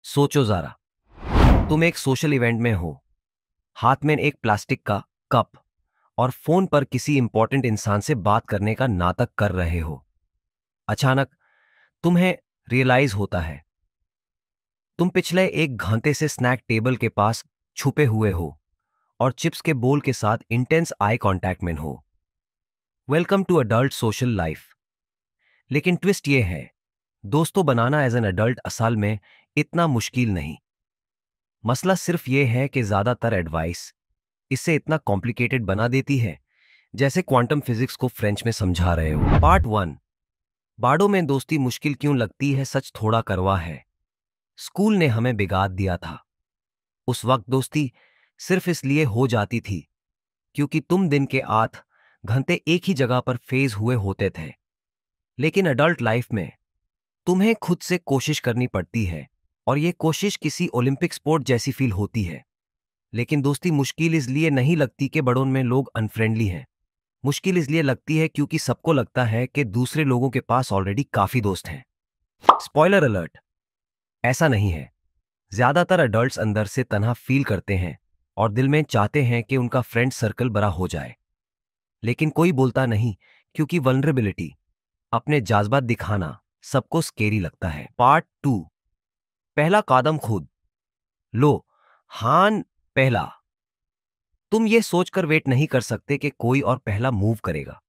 सोचो जरा, तुम एक सोशल इवेंट में हो, हाथ में एक प्लास्टिक का कप और फोन पर किसी इंपॉर्टेंट इंसान से बात करने का नाटक कर रहे हो। अचानक तुम्हें रियलाइज होता है तुम पिछले एक घंटे से स्नैक टेबल के पास छुपे हुए हो और चिप्स के बोल के साथ इंटेंस आई कांटेक्ट में हो। Welcome to adult social life. लेकिन ट्विस्ट ये है, दोस्तों बनाना एज एन अडल्ट असल में इतना मुश्किल नहीं। मसला सिर्फ ये है कि ज्यादातर एडवाइस इससे इतना कॉम्प्लिकेटेड बना देती है जैसे क्वांटम फिजिक्स को फ्रेंच में समझा रहे हो। पार्ट वन, बाड़ों में दोस्ती मुश्किल क्यों लगती है। सच थोड़ा करवा है, स्कूल ने हमें बिगाड़ दिया था। उस वक्त दोस्ती सिर्फ इसलिए हो जाती थी क्योंकि तुम दिन के 8 घंटे एक ही जगह पर फेज हुए होते थे। लेकिन अडल्ट लाइफ में तुम्हें खुद से कोशिश करनी पड़ती है और यह कोशिश किसी ओलंपिक स्पोर्ट जैसी फील होती है। लेकिन दोस्ती मुश्किल इसलिए नहीं लगती कि बड़ों में लोग अनफ्रेंडली हैं। मुश्किल इसलिए लगती है क्योंकि सबको लगता है कि दूसरे लोगों के पास ऑलरेडी काफी दोस्त हैं। स्पॉइलर अलर्ट, ऐसा नहीं है। ज्यादातर अडल्ट्स अंदर से तन्हा फील करते हैं और दिल में चाहते हैं कि उनका फ्रेंड सर्कल बड़ा हो जाए, लेकिन कोई बोलता नहीं क्योंकि वल्नरेबिलिटी, अपने जज्बात दिखाना सबको स्केरी लगता है। पार्ट टू, पहला कदम खुद लो। हान पहला, तुम ये सोचकर वेट नहीं कर सकते कि कोई और पहला मूव करेगा।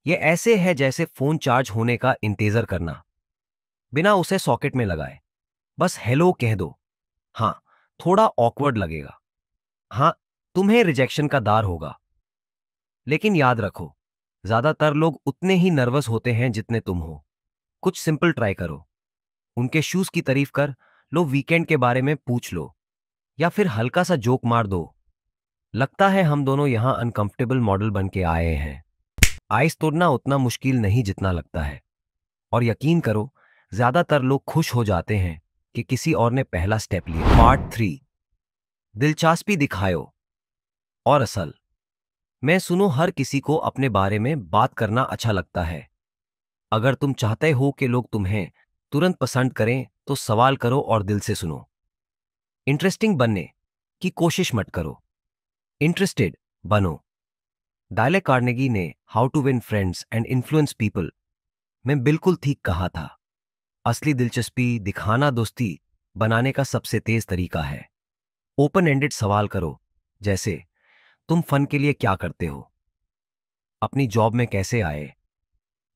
ये ऐसे है जैसे फोन चार्ज होने का इंतजार करना बिना उसे सॉकेट में लगाए। बस हेलो कह दो। हाँ, थोड़ा ऑकवर्ड लगेगा। हाँ, तुम्हें रिजेक्शन का डर होगा, लेकिन याद रखो, ज्यादातर लोग उतने ही नर्वस होते हैं जितने तुम हो। कुछ सिंपल ट्राई करो, उनके शूज की तारीफ कर लो, वीकेंड के बारे में पूछ लो, या फिर हल्का सा जोक मार दो। लगता है हम दोनों यहां अनकंफर्टेबल मॉडल बन के आए हैं। आइस तोड़ना उतना मुश्किल नहीं जितना लगता है, और यकीन करो, ज्यादातर लोग खुश हो जाते हैं कि किसी और ने पहला स्टेप लिया। पार्ट थ्री, दिलचस्पी दिखाओ और असल मैं सुनो। हर किसी को अपने बारे में बात करना अच्छा लगता है। अगर तुम चाहते हो कि लोग तुम्हें तुरंत पसंद करें तो सवाल करो और दिल से सुनो। इंटरेस्टिंग बनने की कोशिश मत करो, इंटरेस्टेड बनो। डायले कार्नेगी ने how to win friends and influence people में बिल्कुल ठीक कहा था, असली दिलचस्पी दिखाना दोस्ती बनाने का सबसे तेज तरीका है। ओपन एंडेड सवाल करो, जैसे तुम फन के लिए क्या करते हो, अपनी जॉब में कैसे आए।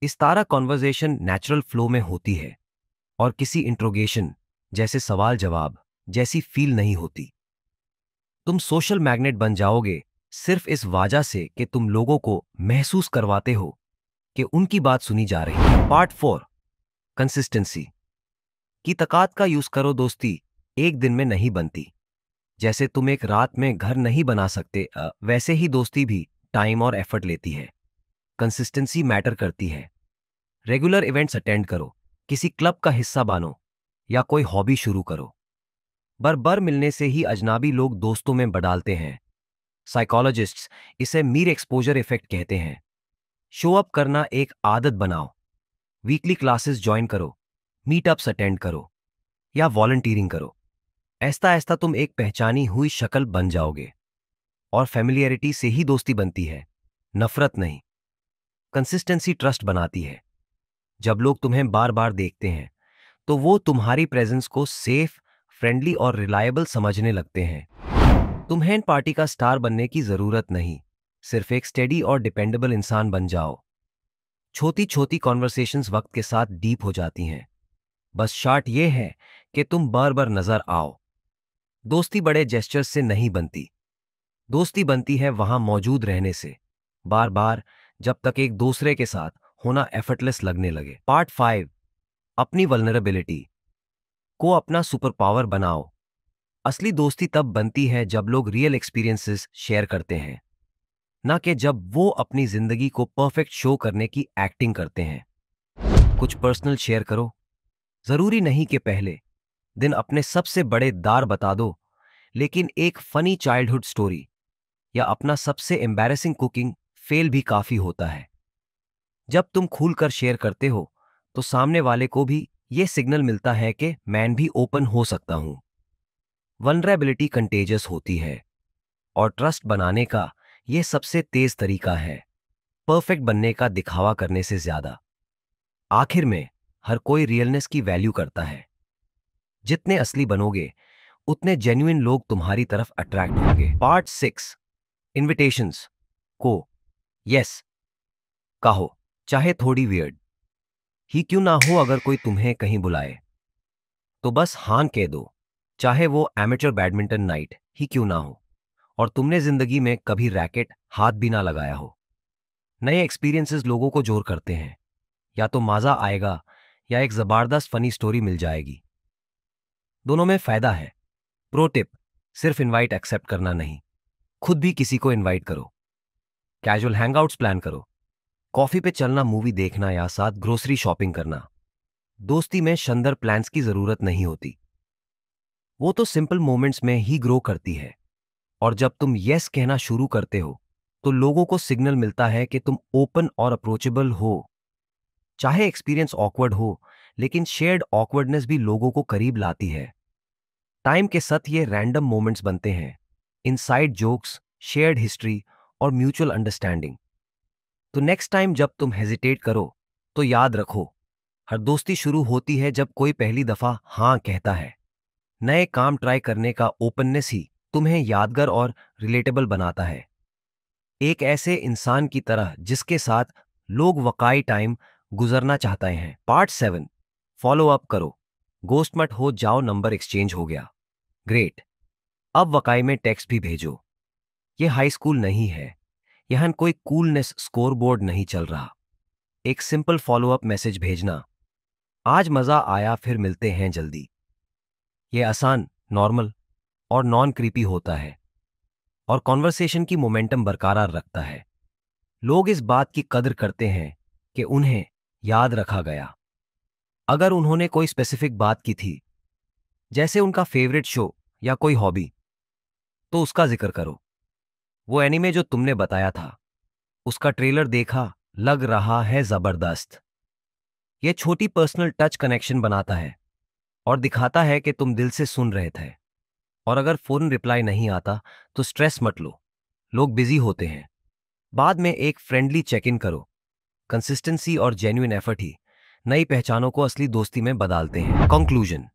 इस तारा कॉन्वर्जेशन नेचुरल फ्लो में होती है और किसी इंट्रोगेशन जैसे सवाल जवाब जैसी फील नहीं होती। तुम सोशल मैग्नेट बन जाओगे सिर्फ इस वजह से कि तुम लोगों को महसूस करवाते हो कि उनकी बात सुनी जा रही है। पार्ट फोर, कंसिस्टेंसी की ताकत का यूज करो। दोस्ती एक दिन में नहीं बनती। जैसे तुम एक रात में घर नहीं बना सकते, वैसे ही दोस्ती भी टाइम और एफर्ट लेती है। कंसिस्टेंसी मैटर करती है। रेगुलर इवेंट्स अटेंड करो, किसी क्लब का हिस्सा बनो या कोई हॉबी शुरू करो। बार मिलने से ही अजनबी लोग दोस्तों में बदलते हैं। साइकोलॉजिस्ट्स इसे मीर एक्सपोजर इफेक्ट कहते हैं। शो अप करना एक आदत बनाओ, वीकली क्लासेस ज्वाइन करो, मीटअप्स अटेंड करो या वॉलंटियरिंग करो। ऐसा ऐसा तुम एक पहचानी हुई शक्ल बन जाओगे। और फैमिलियरिटी से ही दोस्ती बनती है, नफरत नहीं। कंसिस्टेंसी ट्रस्ट बनाती है। जब लोग तुम्हें बार बार देखते हैं तो वो तुम्हारी प्रेजेंस को सेफ, फ्रेंडली और रिलायबल समझने लगते हैं। तुम्हें पार्टी का स्टार बनने की जरूरत नहीं, सिर्फ एक स्टेडी और डिपेंडेबल इंसान बन जाओ। छोटी छोटी कॉन्वर्सेशंस वक्त के साथ डीप हो जाती हैं। बस शर्त यह है कि तुम बार बार नजर आओ। दोस्ती बड़े जेस्चर्स से नहीं बनती, दोस्ती बनती है वहां मौजूद रहने से, बार बार, जब तक एक दूसरे के साथ होना एफर्टलेस लगने लगे। पार्ट फाइव, अपनी वल्नरेबिलिटी को अपना सुपर पावर बनाओ। असली दोस्ती तब बनती है जब लोग रियल एक्सपीरियंसेस शेयर करते हैं, ना कि जब वो अपनी जिंदगी को परफेक्ट शो करने की एक्टिंग करते हैं। कुछ पर्सनल शेयर करो। जरूरी नहीं कि पहले दिन अपने सबसे बड़े दार बता दो, लेकिन एक फनी चाइल्डहुड स्टोरी या अपना सबसे एम्बैरेसिंग कुकिंग फेल भी काफी होता है। जब तुम खुलकर शेयर करते हो तो सामने वाले को भी ये सिग्नल मिलता है कि मैं भी ओपन हो सकता हूं। वनरेबिलिटी कंटेजियस होती है और ट्रस्ट बनाने का यह सबसे तेज तरीका है, परफेक्ट बनने का दिखावा करने से ज्यादा। आखिर में हर कोई रियलनेस की वैल्यू करता है। जितने असली बनोगे उतने जेन्युइन लोग तुम्हारी तरफ अट्रैक्ट होंगे। पार्ट 6, इनविटेशंस को यस कहो, चाहे थोड़ी वियर्ड ही क्यों ना हो। अगर कोई तुम्हें कहीं बुलाए तो बस हां कह दो, चाहे वो एमेचर बैडमिंटन नाइट ही क्यों ना हो और तुमने जिंदगी में कभी रैकेट हाथ भी ना लगाया हो। नए एक्सपीरियंसेस लोगों को जोर करते हैं। या तो मजा आएगा या एक जबरदस्त फनी स्टोरी मिल जाएगी। दोनों में फायदा है। प्रो टिप, सिर्फ इनवाइट एक्सेप्ट करना नहीं, खुद भी किसी को इनवाइट करो। कैजुअल हैंगआउट्स प्लान करो, कॉफी पे चलना, मूवी देखना या साथ ग्रोसरी शॉपिंग करना। दोस्ती में शानदार प्लान्स की जरूरत नहीं होती, वो तो सिंपल मोमेंट्स में ही ग्रो करती है। और जब तुम यस कहना शुरू करते हो तो लोगों को सिग्नल मिलता है कि तुम ओपन और अप्रोचेबल हो। चाहे एक्सपीरियंस ऑकवर्ड हो, लेकिन शेयर्ड ऑकवर्डनेस भी लोगों को करीब लाती है। टाइम के साथ ये रैंडम मोमेंट्स बनते हैं, इनसाइड जोक्स, शेयर्ड हिस्ट्री और म्यूचुअल अंडरस्टैंडिंग। तो नेक्स्ट टाइम जब तुम हेजिटेट करो तो याद रखो, हर दोस्ती शुरू होती है जब कोई पहली दफा हां कहता है। नए काम ट्राई करने का ओपननेस ही तुम्हें यादगार और रिलेटेबल बनाता है। एक ऐसे इंसान की तरह जिसके साथ लोग वकाई टाइम गुजरना चाहते हैं। पार्ट 7, फॉलो अप करो, गोस्ट मत हो जाओ। नंबर एक्सचेंज हो गया, ग्रेट। अब वकाई में टेक्स्ट भी भेजो। यह हाई स्कूल नहीं है, यहां कोई कूलनेस स्कोरबोर्ड नहीं चल रहा। एक सिंपल फॉलो अप मैसेज भेजना, आज मजा आया, फिर मिलते हैं जल्दी। यह आसान, नॉर्मल और नॉन क्रीपी होता है और कॉन्वर्सेशन की मोमेंटम बरकरार रखता है। लोग इस बात की कदर करते हैं कि उन्हें याद रखा गया। अगर उन्होंने कोई स्पेसिफिक बात की थी, जैसे उनका फेवरेट शो या कोई हॉबी, तो उसका जिक्र करो। वो एनीमे जो तुमने बताया था, उसका ट्रेलर देखा, लग रहा है जबरदस्त। यह छोटी पर्सनल टच कनेक्शन बनाता है और दिखाता है कि तुम दिल से सुन रहे थे। और अगर फौरन रिप्लाई नहीं आता तो स्ट्रेस मत लो, लोग बिजी होते हैं। बाद में एक फ्रेंडली चेक इन करो। कंसिस्टेंसी और जेन्युइन एफर्ट ही नई पहचानों को असली दोस्ती में बदलते हैं। कंक्लूजन,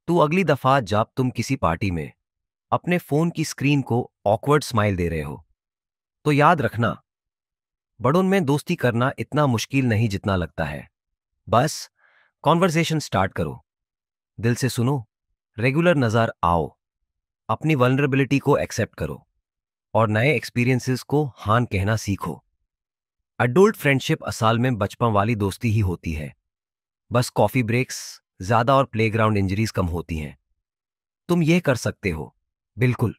तू अगली दफा जब तुम किसी पार्टी में अपने फोन की स्क्रीन को ऑकवर्ड स्माइल दे रहे हो तो याद रखना, बड़ों में दोस्ती करना इतना मुश्किल नहीं जितना लगता है। बस कॉन्वर्सेशन स्टार्ट करो, दिल से सुनो, रेगुलर नजर आओ, अपनी वल्नरेबिलिटी को एक्सेप्ट करो और नए एक्सपीरियंसेस को हान कहना सीखो। अडल्ट फ्रेंडशिप असल में बचपन वाली दोस्ती ही होती है, बस कॉफी ब्रेक्स ज्यादा और प्लेग्राउंड इंजरीज कम होती हैं। तुम यह कर सकते हो, बिल्कुल।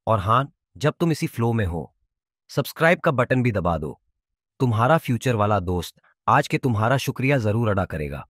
और हां, जब तुम इसी फ्लो में हो, सब्सक्राइब का बटन भी दबा दो। तुम्हारा फ्यूचर वाला दोस्त आज के तुम्हारा शुक्रिया जरूर अदा करेगा।